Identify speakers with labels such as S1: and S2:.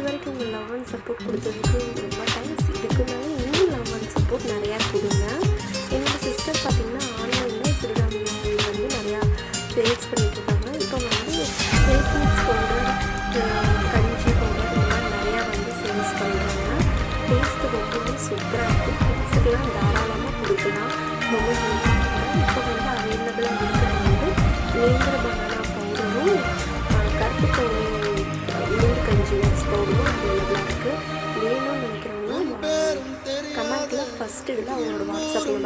S1: வரைக்கும் உங்கள் love and support கொடுத்ததுக்கு ரொம்ப தேங்க்ஸ். இதுக்கு மேலே இன்னும் லவ் அண்ட் சப்போர்ட் நிறையா கொடுங்க. என்னோடய சிஸ்டர் பார்த்திங்கன்னா ஆன்லைனில் சிறுதானிய வந்து நிறையா சேல்ஸ் பண்ணிகிட்ருக்காங்க. இப்போ வந்து ஹெல்த் மிக்ஸ் பவுடர், கஞ்சி பவுடர் இந்த மாதிரி நிறையா வந்து சேல்ஸ் பண்ணுறாங்க. டேஸ்ட்டு ரொம்பவே சூப்பராக இருக்குது. கிட்ஸுக்கெலாம் தாராளமாக கொடுக்கலாம். ரொம்ப ஹெல்த்தாக இப்போ வந்து அவைலபிளாக இருக்கிறது வந்து நேந்திர பனானா பவுடரும் கருப்பு கவுனி உளுந்து கஞ்சி மிக்ஸ் பவுடரும் அவைலபிளாக இருக்குது. வேணும்னு நினைக்கிறவங்க கமெண்ட்டில் ஃபஸ்ட்டு இதில் அவங்களோட வாட்ஸ்அப் நம்பர்